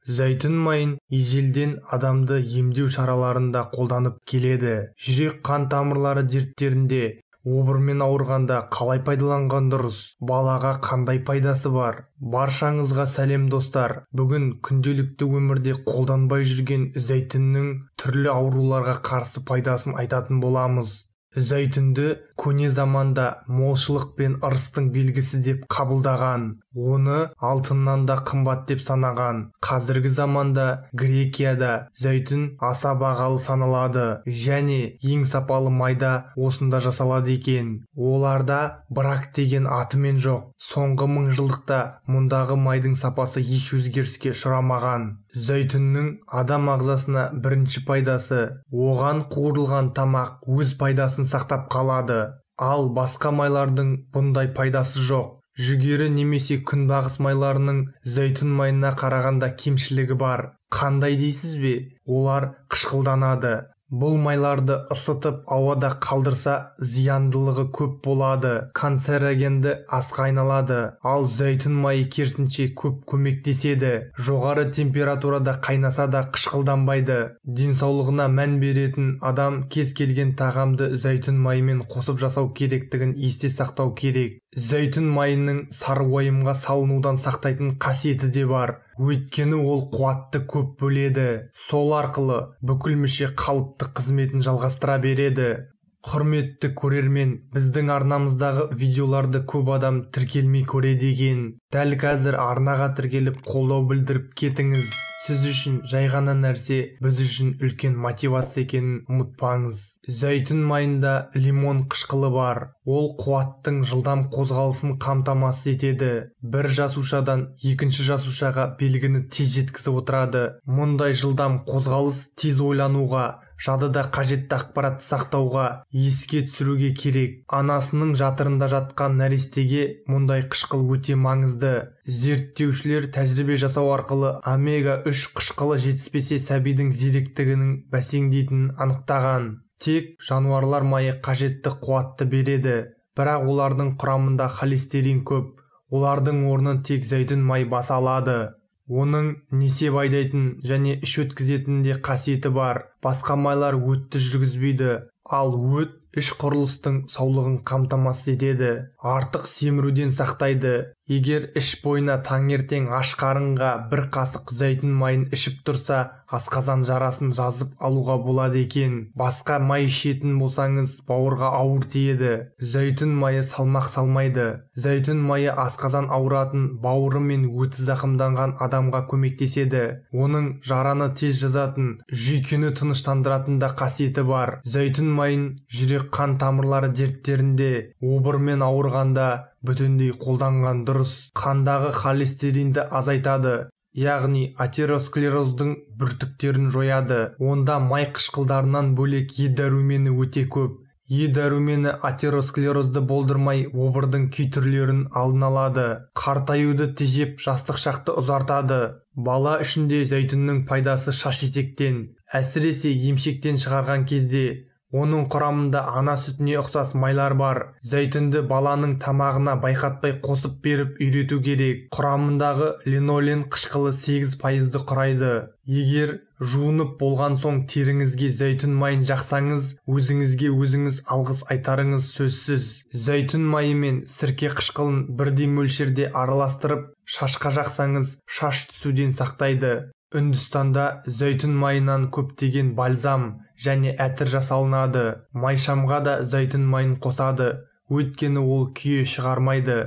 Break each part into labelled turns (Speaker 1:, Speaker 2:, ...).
Speaker 1: Зәйтүн майын ежелден адамды емдеу шараларында қолданып келеді. Жүрек қан тамырлары дерттерінде, обырмен ауырғанда қалай пайдаланған дұрыс? Балаға қандай пайдасы бар? Баршаңызға сәлем достар. Бүгін күнделікті өмірде қолданбай жүрген зәйтүннің түрлі ауруларға қарсы пайдасын айтатын боламыз. Зәйтүнді көне заманда молшылық пен ырыстың белгісі деп қабылдаған, оны алтыннан да қымбат деп санаған. Қазіргі заманда Грекияда зәйтүн аса бағалы саналады және ең сапалы майда осында жасалады екен. Оларда брак деген атымен жоқ. Соңғы мыңжылдықта мұндағы майдың сапасы еш өзгеріске ұшырамаған. Зәйтүннің адам ағзасына бірінші пайдасы, оған қуырылған тамақ өз пайдасын сақтап қалады. Ал басқа майлардың бұндай пайдасы жоқ. Жүгері немесе күнбағыс майларының зәйтүн майына қарағанда кемшілігі бар. Қандай дейсіз бе? Олар қышқылданады. Бұл майларды ысытып ауада қалдырса зияндылығы көп болады, канцерогенді асқа айналады. Ал зәйтүн майы керісінше көп көмектеседі. Жоғары температурада қайнаса да қышқылданбайды. Денсаулығына мән беретін адам кез келген тағамды зәйтүн майымен қосып жасау керектігін есте сақтау керек. Зәйтүн майының сары уайымға салынудан сақтайтын қасиеті де бар. Өйткені ол қуатты көп бөледі. Сол арқылы бүкіл мүше қалыпты қызметін жалғастыра береді. Құрметті көрермен, біздің арнамыздағы видеоларды көп адам тіркелмей көреді екен. Дәл қазір арнаға тіркеліп қолдау білдіріп кетіңіз. Сіз үшін жай ғана нәрсе, біз үшін үлкен мотивация екенін ұмытпаңыз. Зәйтүн майында лимон қышқылы бар. Ол қуаттың жылдам қозғалысын қамтамасыз етеді. Бір жасушадан екінші жасушаға белгіні тез жеткізіп отырады. Мұндай жылдам қозғалыс тез ойлануға, жадыда қажетті ақпаратты сақтауға, еске түсіруге керек. Анасының жатырында жатқан нәрестеге мұндай қышқыл өте маңызды. Зерттеушілер тәжірибе жасау арқылы омега-3 қышқылы жетіспесе сәбидің зеректігінің бәсеңдейтінін анықтаған. Тек жануарлар майы қажетті қуатты береді, бірақ олардың құрамында холестерин көп. Олардың орнын тек зәйтүн майы баса алады. Оның несеп айдайтын және іш өткізетін де қасиеті бар. Басқа майлар өтті жүргізбейді, ал өт іш құрылыстың саулығын қамтамасыз етеді. Артық семіруден сақтайды. Егер іш бойына таңертең аш қарынға бір қасық зәйтүн майын ішіп тұрса, асқазан жарасын жазып алуға болады екен. Басқа май ішетін болсаңыз, бауырға ауыр тиеді. Зәйтүн майы салмақ салмайды. Зәйтүн майы асқазан ауыратын, бауыры мен өті зақымданған адамға көмектеседі. Оның жараны тез жазатын, жүйкені тыныштандыратын да қасиеті бар. Зәйтүн майын жүрек қан тамырлары дерттерінде, обырмен ауырғанда бүтіндей қолданған дұрыс. Қандағы холестеринді азайтады, яғни атеросклероздың бүртіктерін жояды. Онда май қышқылдарынан бөлек Е дәрумені өте көп. Е дәрумені атеросклерозды болдырмай обырдың кей түрлерін алдын алады. Қартаюды тежеп, жастық шақты ұзартады. Бала үшін де зәйтүннің пайдасы шаш етектен, әсіресе емшектен шығарған кезде. Оның құрамында ана сүтіне ұқсас майлар бар. Зәйтүнді баланың тамағына байқатпай қосып беріп үйрету керек. Құрамындағы линолен қышқылы 8%-ды құрайды. Егер жуынып болған соң теріңізге зәйтүн майын жақсаңыз, өзіңізге өзіңіз алғыс айтарыңыз сөзсіз. Зәйтүн майы мен сірке қышқылын бірдей мөлшерде араластырып, шашқа жақсаңыз, шаш түсуден сақтайды. Үндістанда зәйтүн майынан көптеген бальзам және әтір жасалынады. Майшамға да зәйтүн майын қосады, өйткені ол күйе шығармайды.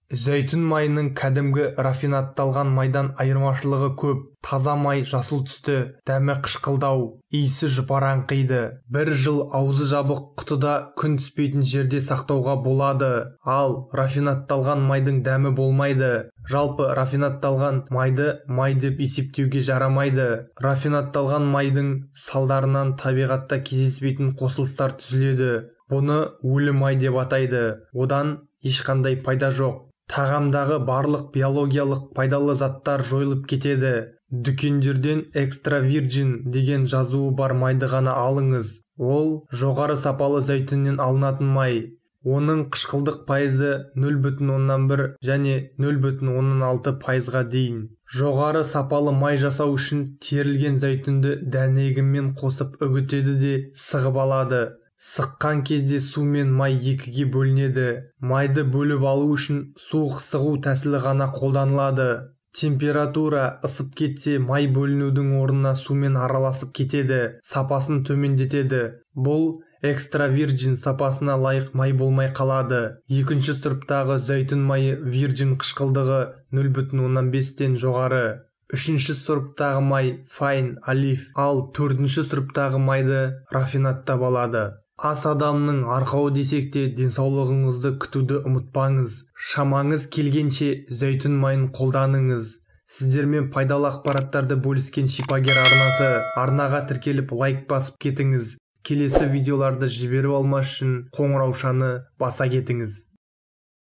Speaker 1: Зәйтүн майының кәдімгі рафинатталған майдан айырмашылығы көп. Таза май жасыл түсті, дәмі қышқылдау, иісі жұпараңқиды. Бір жыл аузы жабық құтыда күн түспейтін жерде сақтауға болады. Ал рафинатталған майдың дәмі болмайды. Жалпы рафинатталған майды май деп есептеуге жарамайды. Рафинатталған майдың салдарынан табиғатта кездеспейтін қосылыстар түзіледі. Бұны өлі май деп атайды. Одан ешқандай пайда жоқ. Тағамдағы барлық биологиялық пайдалы заттар жойылып кетеді. Дүкендерден экстра вирджин деген жазуы бар майды ғана алыңыз. Ол жоғары сапалы зәйтүннен алынатын май. Оның қышқылдық пайызы 0,1 және 0,6 пайызға дейін. Жоғары сапалы май жасау үшін терілген зәйтүнді дәнегімен қосып үгітеді де сығып алады. Сыққан кезде су мен май екіге бөлінеді. Майды бөліп алу үшін суық сығу тәсілі ғана қолданылады. Температура ысып кетсе, май бөлінудің орнына сумен араласып кетеді, сапасын төмендетеді. Бұл экстравирджин сапасына лайық май болмай қалады. Екінші сұрыптағы зәйтүн майы вирджин қышқылдығы 0,15-тен жоғары. Үшінші сұрыптағы май файн олив, ал төртінші сұрыптағы майды рафинаттап алады. Ас адамның арқауы десек те, денсаулығыңызды күтуді ұмытпаңыз. Шамаңыз келгенше зәйтүн майын қолданыңыз. Сіздермен пайдалы ақпараттарды бөліскен шипагер арнасы. Арнаға тіркеліп лайк басып кетіңіз. Келесі видеоларды жіберіп алмас үшін қоңыраушаны баса кетіңіз.